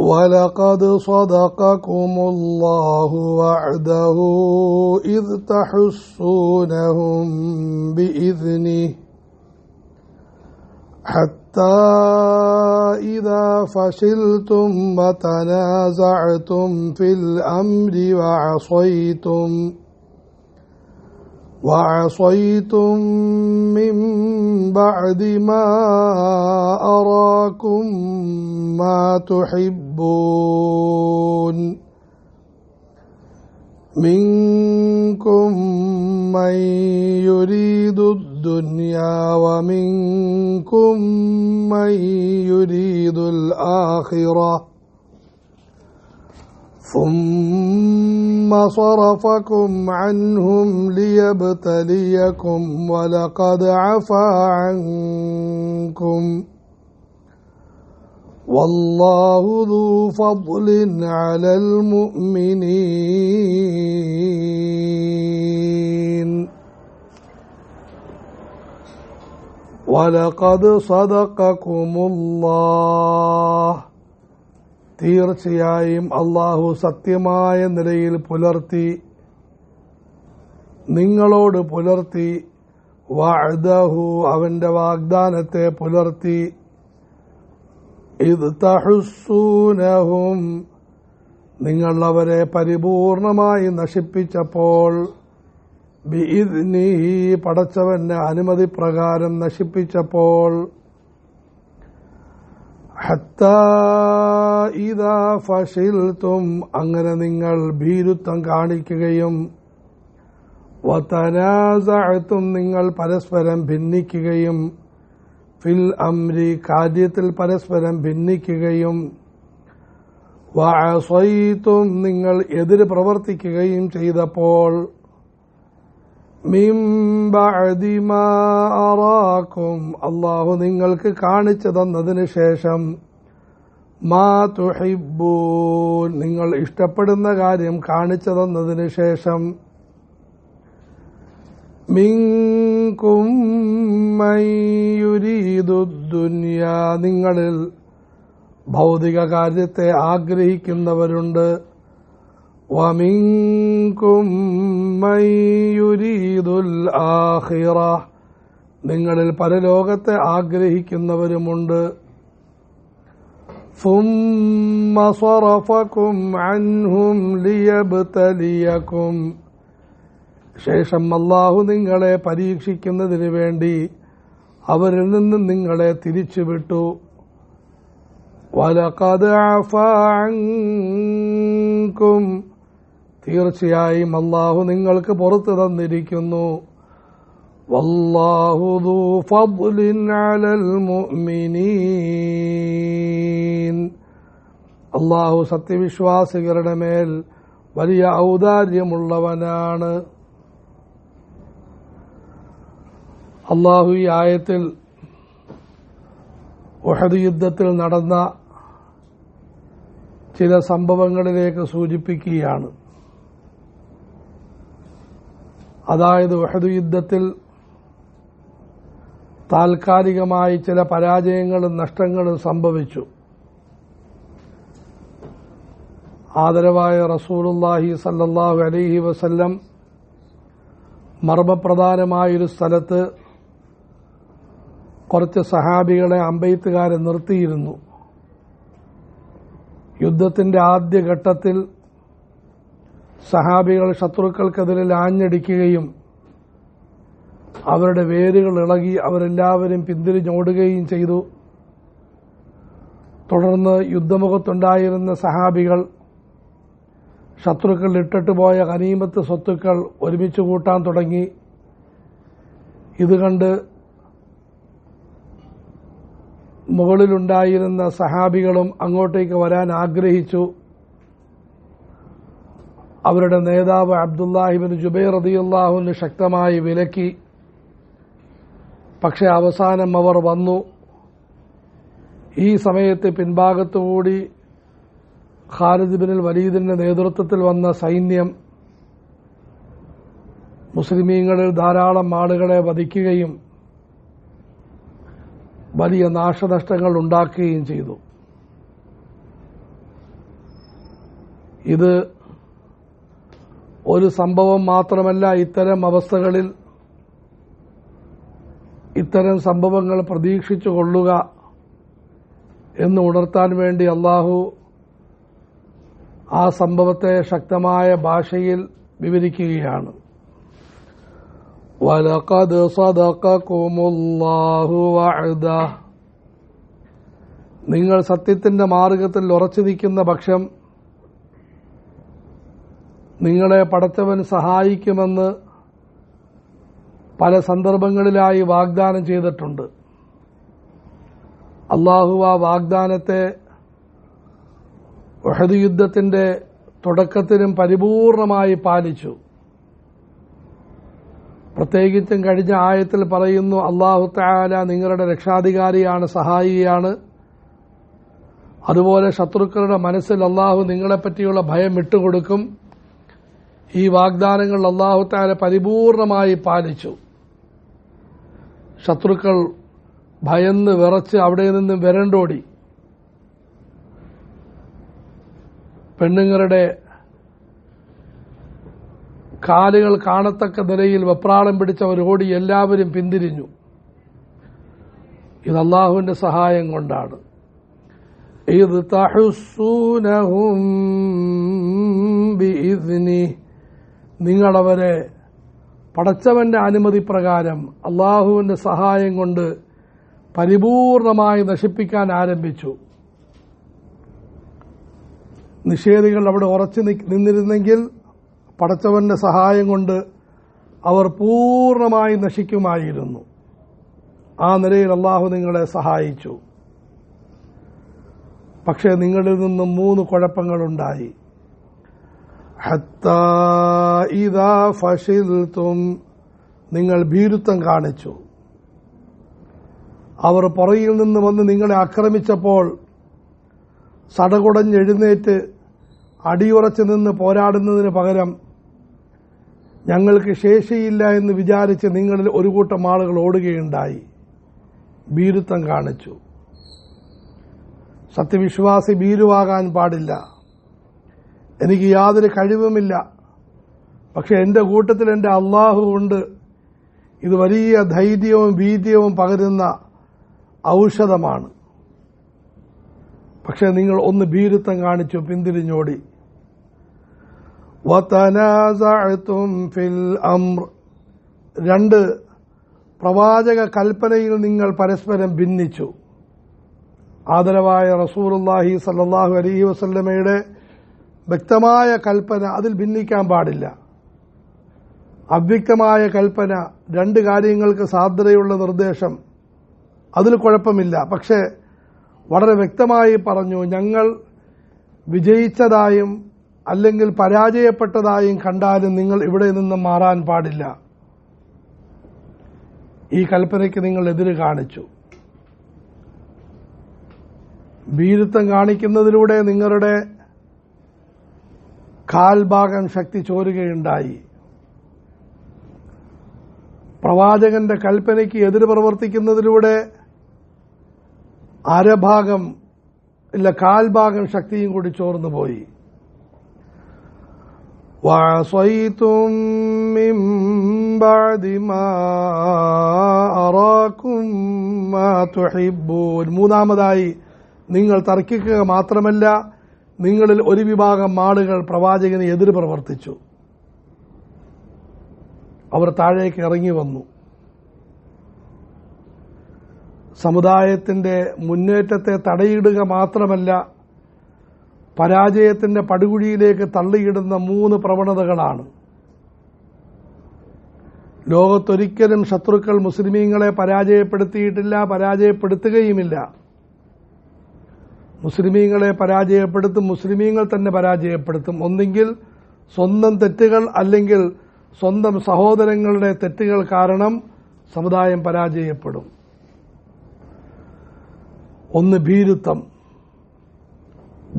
وَلَقَدْ صَدَقَكُمُ اللَّهُ وَعْدَهُ إِذْ تَحُسُّونَهُم بِإِذْنِهِ حَتَّى إِذَا فَشِلْتُمْ وَتَنَازَعْتُمْ فِي الْأَمْرِ وَعَصَيْتُمْ مِنْ بَعْدِ مَا أَرَاكُمْ مَا تُحِبُّونَ مِنْكُمْ مَنْ يُرِيدُ الدُّنْيَا وَمِنْكُمْ مَنْ يُرِيدُ الْآخِرَةَ ثُمَّ صَرَفَكُمْ عَنْهُمْ لِيَبْتَلِيَكُمْ وَلَقَدْ عَفَا عَنْكُمْ وَاللَّهُ ذُو فَضْلٍ عَلَى الْمُؤْمِنِينَ وَلَقَدْ صَدَقَكُمُ اللَّهُ തീർച്ചയായും അല്ലാഹു സത്യമായ നിലയിൽ നിങ്ങളോട് പുലർത്തി വഅദഹു അവന്റെ വാഗ്ദാനത്തെ പുലർത്തി ഇദ് തഹുസ്സൂനഹും നിങ്ങൾ അവരെ പരിപൂർണമായി നശിപ്പിച്ചപ്പോൾ ബിഇദ്നിഹി പടച്ചവന്റെ അനുമതി പ്രകാരം നശിപ്പിച്ചപ്പോൾ ഹത്താ ഇദാ ഫശിൽതും അങ്ങനെ നിങ്ങൾ ഭീരുത്വം കാണിക്കുകയും വതനാസഅതും നിങ്ങൾ പരസ്പരം ഭിന്നിക്കുകയും ഫിൽ അംരി കാര്യത്തിൽ പരസ്പരം ഭിന്നിക്കുകയും വഅസൈതും നിങ്ങൾ എതിര് പ്രവർത്തിക്കുകയും ചെയ്തപ്പോൾ മിൻ ബഅദി മാ അറാക്കും അല്ലാഹു നിങ്ങൾക്ക് കാണിച്ചു തന്നതിന് ശേഷം മാ തുഹിബ്ബൂൻ നിങ്ങൾ ഇഷ്ടപ്പെടുന്ന കാര്യം കാണിച്ചു തന്നതിന് ശേഷം മിൻകും മൻ യുരീദു ദുനിയാ നിങ്ങളിൽ ഭൗതിക കാര്യത്തെ ആഗ്രഹിക്കുന്നവരുണ്ട് വമിൻകും മൻ യുരീദുൽ ആഖിറ നിങ്ങളിൽ പരലോകത്തെ ആഗ്രഹിക്കുന്നവരുമുണ്ട് ثم صرفكم عنهم ليبتليكم ശേഷം അല്ലാഹു നിങ്ങളെ പരീക്ഷിക്കുന്നതിന് വേണ്ടി അവരിൽ നിന്ന് നിങ്ങളെ തിരിച്ചുവിട്ടു വലഖദ് അഫാ അൻകും തീർച്ചയായും അല്ലാഹു നിങ്ങൾക്ക് പുറത്തു തന്നിരിക്കുന്നു വല്ലാഹു ദൂ ഫദ്ലിൻ അലൽ മുഅ്മിനീൻ അല്ലാഹു സത്യവിശ്വാസികളുടെ മേൽ വലിയ ഔദാര്യമുള്ളവനാണ്. അല്ലാഹു ഈ ആയത്തിൽ ഉഹദ് യുദ്ധത്തിൽ നടന്ന ചില സംഭവങ്ങളിലേക്ക് സൂചിപ്പിക്കുകയാണ്. അതായത് ഉഹദ് യുദ്ധത്തിൽ താൽക്കാലികമായി ചില പരാജയങ്ങളും നഷ്ടങ്ങളും സംഭവിച്ചു. ആദരവായ റസൂലുള്ളാഹി സല്ലല്ലാഹു അലൈഹി വസല്ലം മർമ്മപ്രധാനമായൊരു സ്ഥലത്ത് കുറച്ച് സഹാബികളെ അമ്പെയ്ത്തുകാരെ നിർത്തിയിരുന്നു. യുദ്ധത്തിന്റെ ആദ്യഘട്ടത്തിൽ സഹാബികൾ ശത്രുക്കൾക്കെതിരെ ആഞ്ഞടിക്കുകയും അവരുടെ വേരുകൾ ഇളകി അവരെല്ലാവരും പിന്തിരിഞ്ഞോടുകയും ചെയ്തു. തുടർന്ന് യുദ്ധമുഖത്തുണ്ടായിരുന്ന സഹാബികൾ ശത്രുക്കൾ ഇട്ടിട്ട് പോയ ഗനീമത്ത് സ്വത്തുക്കൾ ഒരുമിച്ച് കൂട്ടാൻ തുടങ്ങി. ഇത് കണ്ട് മുകളിലുണ്ടായിരുന്ന സഹാബികളും അങ്ങോട്ടേക്ക് വരാൻ ആഗ്രഹിച്ചു. അവരുടെ നേതാവ് അബ്ദുല്ലാഹിബ്നു ജുബൈർ റളിയല്ലാഹു അൻഹു ശക്തമായി വിലക്കി. പക്ഷെ അവസാനം അവർ വന്നു. ഈ സമയത്ത് പിൻഭാഗത്തുകൂടി ഖാലിദ് ബിൻ വലീദിന്റെ നേതൃത്വത്തിൽ വന്ന സൈന്യം മുസ്ലിമീങ്ങളിൽ ധാരാളം ആളുകളെ വധിക്കുകയും വലിയ നാശനഷ്ടങ്ങൾ ഉണ്ടാക്കുകയും ചെയ്തു. ഇത് ഒരു സംഭവം മാത്രമല്ല. ഇത്തരം അവസ്ഥകളിൽ ഇത്തരം സംഭവങ്ങൾ പ്രതീക്ഷിച്ചു കൊള്ളുക എന്ന് ഉണർത്താൻ വേണ്ടി അല്ലാഹു ആ സംഭവത്തെ ശക്തമായ ഭാഷയിൽ വിവരിക്കുകയാണ്. വലഖദ് സദഖകുമുല്ലാഹു വഅദഹ, നിങ്ങൾ സത്യത്തിന്റെ മാർഗത്തിൽ ഉറച്ചു നിൽക്കുന്ന പക്ഷം നിങ്ങളെ പടച്ചവൻ സഹായിക്കുമെന്ന് പല സന്ദർഭങ്ങളിലായി വാഗ്ദാനം ചെയ്തിട്ടുണ്ട്. അല്ലാഹു ആ വാഗ്ദാനത്തെ ഉഹദ് യുദ്ധത്തിന്റെ തുടക്കത്തിനും പരിപൂർണമായി പാലിച്ചു. പ്രത്യേകിച്ചും കഴിഞ്ഞ ആയത്തിൽ പറയുന്നു, അല്ലാഹു തആല നിങ്ങളുടെ രക്ഷാധികാരിയാണ്, സഹായിയാണ്. അതുപോലെ ശത്രുക്കളുടെ മനസ്സിൽ അല്ലാഹു നിങ്ങളെപ്പറ്റിയുള്ള ഭയം വിട്ടുകൊടുക്കും. ഈ വാഗ്ദാനങ്ങൾ അല്ലാഹു തആല പരിപൂർണമായി പാലിച്ചു. ശത്രുക്കൾ ഭയന്ന് വിറച്ച് അവിടെ നിന്നും വിരണ്ടോടി. പെണ്ണുങ്ങളുടെ കാലുകൾ കാണത്തക്ക നിലയിൽ വെപ്രാളം പിടിച്ചവരോടി എല്ലാവരും പിന്തിരിഞ്ഞു. ഇത് അല്ലാഹുവിന്റെ സഹായം കൊണ്ടാണ്. ഇദ് തഹുസ്സൂനഹും ബിഇദ്നി, നിങ്ങളവരെ പടച്ചവന്റെ അനുമതി പ്രകാരം അല്ലാഹുവിന്റെ സഹായം കൊണ്ട് പരിപൂർണമായി നശിപ്പിക്കാൻ ആരംഭിച്ചു. നിഷേധികൾ അവിടെ ഉറച്ചു നിന്നിരുന്നെങ്കിൽ പടച്ചവന്റെ സഹായം കൊണ്ട് അവർ പൂർണമായി നശിക്കുമായിരുന്നു. ആ നിലയിൽ അല്ലാഹു നിങ്ങളെ സഹായിച്ചു. പക്ഷേ നിങ്ങളിൽ നിന്നും 3 കുഴപ്പങ്ങളുണ്ടായി. ഹത്താ ഇദാ ഫശിൽതും, നിങ്ങൾ ഭീരുത്വം കാണിച്ചു. അവർ പുറകിൽ നിന്ന് വന്ന് നിങ്ങളെ ആക്രമിച്ചപ്പോൾ സടകുടഞ്ഞെഴുന്നേറ്റ് അടിയുറച്ചു നിന്ന് പോരാടുന്നതിന് പകരം ഞങ്ങൾക്ക് ശേഷിയില്ല എന്ന് വിചാരിച്ച് നിങ്ങളിൽ ഒരു കൂട്ടം ആളുകൾ ഓടുകയുണ്ടായി. ഭീരുത്വം കാണിച്ചു. സത്യവിശ്വാസി ഭീരുവാകാൻ പാടില്ല. എനിക്ക് യാതൊരു കഴിവുമില്ല, പക്ഷെ എന്റെ കൂട്ടത്തിൽ എന്റെ അല്ലാഹു ഉണ്ട്. ഇത് വലിയ ധൈര്യവും വീര്യവും പകരുന്ന ഔഷധമാണ്. പക്ഷെ നിങ്ങൾ ഒന്ന് ഭീരുത്വം കാണിച്ചു, പിന്തിരിഞ്ഞോടി. വതനാസഅതും ഫിൽ അംർ, 2 പ്രവാചക കൽപ്പനയിൽ നിങ്ങൾ പരസ്പരം ഭിന്നിച്ചു. ആദരവായ റസൂലുള്ളാഹി സ്വല്ലല്ലാഹു അലൈഹി വസല്ലമയുടെ വ്യക്തമായ കൽപ്പന, അതിൽ ഭിന്നിക്കാൻ പാടില്ല. അവ്യക്തമായ കൽപ്പന, 2 കാര്യങ്ങൾക്ക് സാധ്യതയുള്ള നിർദ്ദേശം, അതിൽ കുഴപ്പമില്ല. പക്ഷേ വളരെ വ്യക്തമായി പറഞ്ഞു, ഞങ്ങൾ വിജയിച്ചതായും അല്ലെങ്കിൽ പരാജയപ്പെട്ടതായും കണ്ടാലും നിങ്ങൾ ഇവിടെ നിന്നും മാറാൻ പാടില്ല. ഈ കൽപ്പനയ്ക്ക് നിങ്ങൾ എതിര് കാണിച്ചു. ഭീരുത്വം കാണിക്കുന്നതിലൂടെ നിങ്ങളുടെ കാൽഭാഗം ശക്തി ചോരുകയുണ്ടായി. പ്രവാചകന്റെ കൽപ്പനയ്ക്ക് എതിര് പ്രവർത്തിക്കുന്നതിലൂടെ അരഭാഗം ഇല്ല കാൽഭാഗം ശക്തിയും കൂടി ചോർന്നുപോയി. وَعَصَيْتُم مِّن بَعْدِ مَا أَرَاكُم مَّا تُحِبُّونَ, 3-ാമതായി നിങ്ങൾ തർക്കിക്കുക മാത്രമല്ല, നിങ്ങളിൽ ഒരു വിഭാഗം ആളുകൾ പ്രവാചകന് എതിര് പ്രവർത്തിച്ചു. അവർ താഴേക്ക് ഇറങ്ങി വന്നു. സമുദായത്തിന്റെ മുന്നേറ്റത്തെ തടയിടുക മാത്രമല്ല, പരാജയത്തിന്റെ പടുകുഴിയിലേക്ക് തള്ളിയിടുന്ന 3 പ്രവണതകളാണ്. ലോകത്തൊരിക്കലും ശത്രുക്കൾ മുസ്ലിമീങ്ങളെ പരാജയപ്പെടുത്തിയിട്ടില്ല, പരാജയപ്പെടുത്തുകയുമില്ല. മുസ്ലിമീങ്ങളെ പരാജയപ്പെടുത്തും, മുസ്ലിമീങ്ങൾ തന്നെ പരാജയപ്പെടുത്തും. ഒന്നെങ്കിൽ സ്വന്തം തെറ്റുകൾ, അല്ലെങ്കിൽ സ്വന്തം സഹോദരങ്ങളുടെ തെറ്റുകൾ കാരണം സമുദായം പരാജയപ്പെടും. ഒന്ന് ഭീരുത്വം,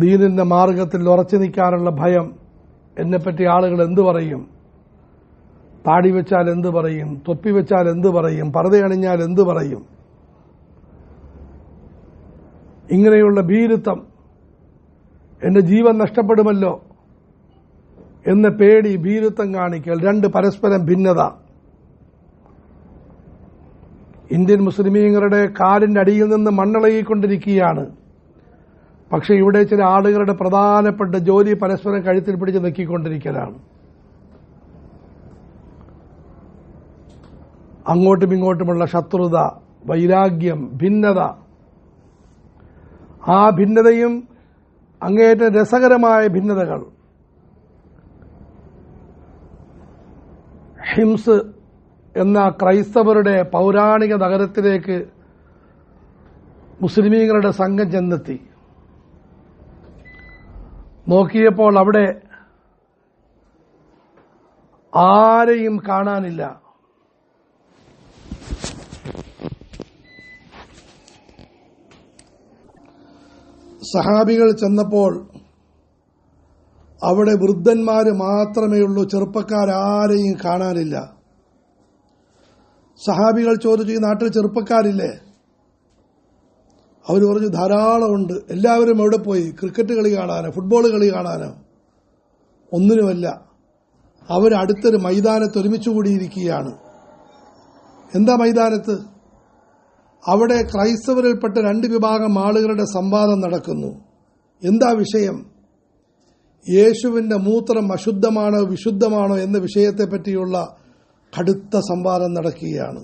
ദീനിന്റെ മാർഗത്തിൽ ഉറച്ചു നിൽക്കാനുള്ള ഭയം. എന്നെപ്പറ്റി ആളുകൾ എന്തു പറയും, താടി വെച്ചാൽ എന്തു പറയും, തൊപ്പി വെച്ചാൽ എന്തു പറയും, പർദ്ദയണിഞ്ഞാൽ എന്തു പറയും, ഇങ്ങനെയുള്ള ഭീരുത്വം. എന്റെ ജീവൻ നഷ്ടപ്പെടുമല്ലോ, എന്ന് പേടി, ഭീരുത്വം കാണിക്കൽ, 2 പരസ്പരം ഭിന്നത. ഇന്ത്യൻ മുസ്ലിമീങ്ങളുടെ കാലിന്റെ അടിയിൽ നിന്ന് മണ്ണിളകിക്കൊണ്ടിരിക്കുകയാണ്. പക്ഷെ ഇവിടെ ചില ആളുകളുടെ പ്രധാനപ്പെട്ട ജോലി പരസ്പരം കഴുത്തിൽ പിടിച്ച് നെക്കിക്കൊണ്ടിരിക്കലാണ്. അങ്ങോട്ടും ഇങ്ങോട്ടുമുള്ള ശത്രുത, വൈരാഗ്യം, ഭിന്നത. ആ ഭിന്നതയും അങ്ങേയറ്റം രസകരമായ ഭിന്നതകൾ. ഹിംസ് എന്ന ക്രൈസ്തവരുടെ പൗരാണിക നഗരത്തിലേക്ക് മുസ്ലിമീങ്ങളുടെ സംഘം ചെന്നെത്തി. നോക്കിയപ്പോൾ അവിടെ ആരെയും കാണാനില്ല. സഹാബികൾ ചെന്നപ്പോൾ അവിടെ വൃദ്ധന്മാര് മാത്രമേ ഉള്ളൂ, ചെറുപ്പക്കാരാരെയും കാണാനില്ല. സഹാബികൾ ചോദിച്ചു, ഈ നാട്ടിൽ ചെറുപ്പക്കാരില്ലേ? അവർ പറഞ്ഞു, ധാരാളമുണ്ട്. എല്ലാവരും എവിടെ പോയി? ക്രിക്കറ്റ് കളി കാണാനോ ഫുട്ബോൾ കളി കാണാനോ? ഒന്നിനുമല്ല. അവരടുത്തൊരു മൈതാനത്ത് ഒരുമിച്ച് കൂടിയിരിക്കുകയാണ്. എന്താ മൈതാനത്ത്? അവിടെ ക്രൈസ്തവരിൽപ്പെട്ട 2 വിഭാഗം ആളുകളുടെ സംവാദം നടക്കുന്നു. എന്താ വിഷയം? യേശുവിന്റെ മൂത്രം അശുദ്ധമാണോ വിശുദ്ധമാണോ എന്ന വിഷയത്തെപ്പറ്റിയുള്ള കടുത്ത സംവാദം നടക്കുകയാണ്.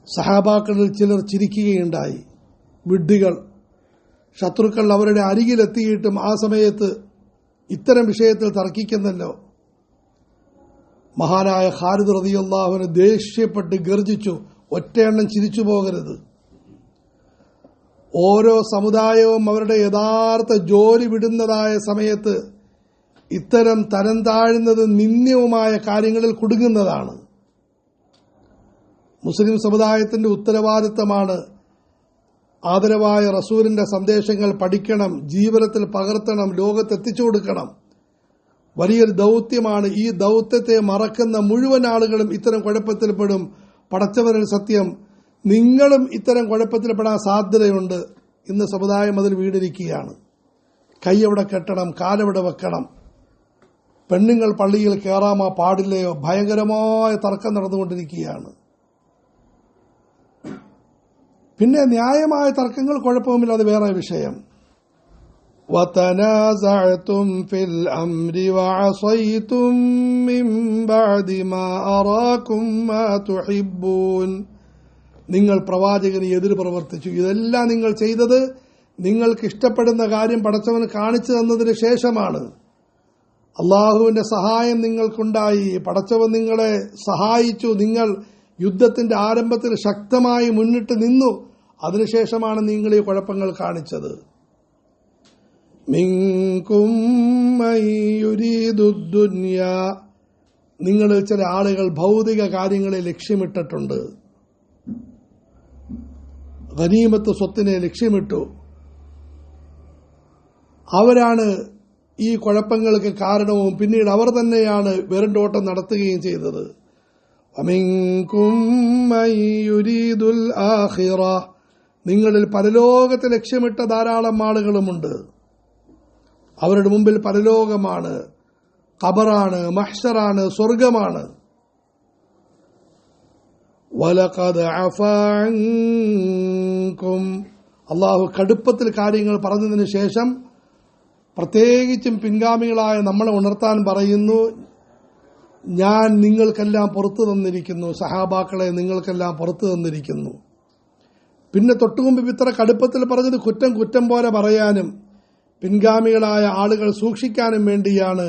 സഹാബാക്കളിൽ ചിലർ ചിരിക്കുകയുണ്ടായി. വിഡ്ഢികൾ, ശത്രുക്കൾ അവരുടെ അരികിലെത്തിയിട്ടും ആ സമയത്ത് ഇത്തരം വിഷയത്തിൽ തർക്കിക്കുന്നല്ലോ. മഹാനായ ഖാലിദ് റളിയല്ലാഹു അൻഹു ദേഷ്യപ്പെട്ട് ഗർജിച്ചു, ഒറ്റയെണ്ണം ചിരിച്ചു പോകരുത്. ഓരോ സമുദായവും അവരുടെ യഥാർത്ഥ ജോലി വിടുന്നതായ സമയത്ത് ഇത്തരം തരം താഴ്ന്നതും നിന്ദ്യവുമായ കാര്യങ്ങളിൽ കുടുങ്ങുന്നതാണ്. മുസ്ലിം സമുദായത്തിന്റെ ഉത്തരവാദിത്തമാണ് ആദരവായ റസൂലിന്റെ സന്ദേശങ്ങൾ പഠിക്കണം, ജീവിതത്തിൽ പകർത്തണം, ലോകത്തെത്തിച്ചു കൊടുക്കണം. വലിയൊരു ദൌത്യമാണ്. ഈ ദൌത്യത്തെ മറക്കുന്ന മുഴുവൻ ആളുകളും ഇത്തരം കുഴപ്പത്തിൽപ്പെടും. പടച്ചവരിൽ സത്യം, നിങ്ങളും ഇത്തരം കുഴപ്പത്തിൽപ്പെടാൻ സാധ്യതയുണ്ട്. ഇന്ന് സമുദായം അതിൽ വീടിരിക്കുകയാണ്. കൈയെവിടെ കെട്ടണം, കാലെവിടെ വെക്കണം, പെണ്ണുങ്ങൾ പള്ളിയിൽ കയറാമോ പാടില്ലയോ, ഭയങ്കരമായ തർക്കം നടന്നുകൊണ്ടിരിക്കുകയാണ്. പിന്നെ ന്യായമായ തർക്കങ്ങൾ കുഴപ്പമില്ല, അത് വേറെ വിഷയം. وَتَنَازَعْتُمْ فِي الْأَمْرِ وَعَصَيْتُمْ مِنْ بَعْدِ مَا أَرَاكُمْ مَا تُحِبُّونَ. നിങ്ങൾ പ്രവാചകന് എതിർ പ്രവർത്തിച്ചു. ഇതെല്ലാം നിങ്ങൾ ചെയ്തത് നിങ്ങൾക്ക് ഇഷ്ടപ്പെടുന്ന കാര്യം പടച്ചവന് കാണിച്ചു തന്നതിന് ശേഷമാണ്. അള്ളാഹുവിന്റെ സഹായം നിങ്ങൾക്കുണ്ടായി, പടച്ചവൻ നിങ്ങളെ സഹായിച്ചു. നിങ്ങൾ യുദ്ധത്തിന്റെ ആരംഭത്തിൽ ശക്തമായി മുന്നിട്ട് നിന്നു. അതിനുശേഷമാണ് നിങ്ങൾ ഈ കുഴപ്പങ്ങൾ കാണിച്ചത്. മിൻകും മൻ യുരീദു ദുനിയ, നിങ്ങളിൽ ചില ആളുകൾ ഭൗതിക കാര്യങ്ങളെ ലക്ഷ്യമിട്ടിട്ടുണ്ട്. ഗനീമത്ത് സ്വത്തിനെ ലക്ഷ്യമിട്ടു. അവരാണ് ഈ കുഴപ്പങ്ങൾക്ക് കാരണവും പിന്നീട് അവർ തന്നെയാണ് വിരണ്ടോട്ടം നടത്തുകയും ചെയ്തത്. വമിൻകും മൻ യുരീദുൽ ആഖിറ, നിങ്ങളിൽ പരലോകത്തെ ലക്ഷ്യമിട്ട ധാരാളം ആളുകളുമുണ്ട്. അവരുടെ മുമ്പിൽ പരലോകമാണ്, ഖബറാണ്, മഹ്ശറാണ്, സ്വർഗമാണ്. വലഖദ് അഫാ അൻകും, അല്ലാഹു കടുപ്പത്തിൽ കാര്യങ്ങൾ പറഞ്ഞതിന് ശേഷം പ്രത്യേകിച്ചും പിൻഗാമികളായ നമ്മളെ ഉണർത്താൻ പറയുന്നു, ഞാൻ നിങ്ങൾക്കെല്ലാം പുറത്തു തന്നിരിക്കുന്നു, സഹാബാക്കളെ നിങ്ങൾക്കെല്ലാം പുറത്തു തന്നിരിക്കുന്നു. പിന്നെ തൊട്ടുമുമ്പ് ഇത്ര കടുപ്പത്തിൽ പറഞ്ഞത് കുറ്റം കുറ്റം പോലെ പറയാനും പിൻഗാമികളായ ആളുകൾ സൂക്ഷിക്കാനും വേണ്ടിയാണ്.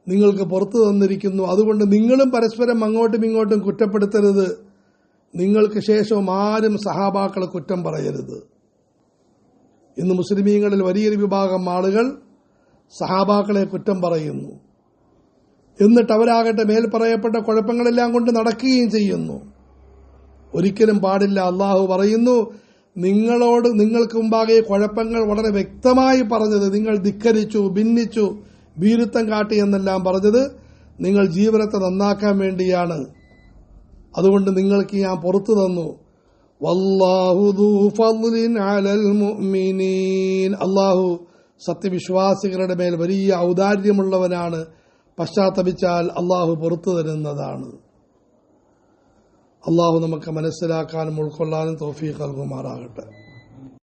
നിങ്ങൾക്ക് പുറത്തു തന്നിരിക്കുന്നു, അതുകൊണ്ട് നിങ്ങളും പരസ്പരം അങ്ങോട്ടും ഇങ്ങോട്ടും കുറ്റപ്പെടുത്തരുത്. നിങ്ങൾക്ക് ശേഷവും ആരും സഹാബാക്കളെ കുറ്റം പറയരുത്. ഇന്ന് മുസ്ലിമീങ്ങളിൽ വലിയൊരു വിഭാഗം ആളുകൾ സഹാബാക്കളെ കുറ്റം പറയുന്നു. എന്നിട്ട് അവരാകട്ടെ മേൽ പറയപ്പെട്ട കുഴപ്പങ്ങളെല്ലാം കൊണ്ട് നടക്കുകയും ചെയ്യുന്നു. ഒരിക്കലും പാടില്ല. അള്ളാഹു പറയുന്നു, നിങ്ങളോട് നിങ്ങൾക്ക് മുമ്പാകെ കുഴപ്പങ്ങൾ വളരെ വ്യക്തമായി പറഞ്ഞത്, നിങ്ങൾ ധിക്കരിച്ചു, ഭിന്നിച്ചു, ഭീരുത്വം കാട്ടി എന്നെല്ലാം പറഞ്ഞത് നിങ്ങൾ ജീവിതത്തെ നന്നാക്കാൻ വേണ്ടിയാണ്. അതുകൊണ്ട് നിങ്ങൾക്ക് ഞാൻ പുറത്തു തന്നു. വല്ലാഹു ദൂ ഫദ്ലിൻ അലൽ മുഅ്മിനീൻ, അല്ലാഹു സത്യവിശ്വാസികളുടെ മേൽ വലിയ ഔദാര്യമുള്ളവനാണ്. പശ്ചാത്തപിച്ചാൽ അള്ളാഹു പുറത്തു തരുന്നതാണ്. അള്ളാഹു നമുക്ക് മനസ്സിലാക്കാനും ഉൾക്കൊള്ളാനും തൗഫീഖ് നൽകുമാറാകട്ടെ.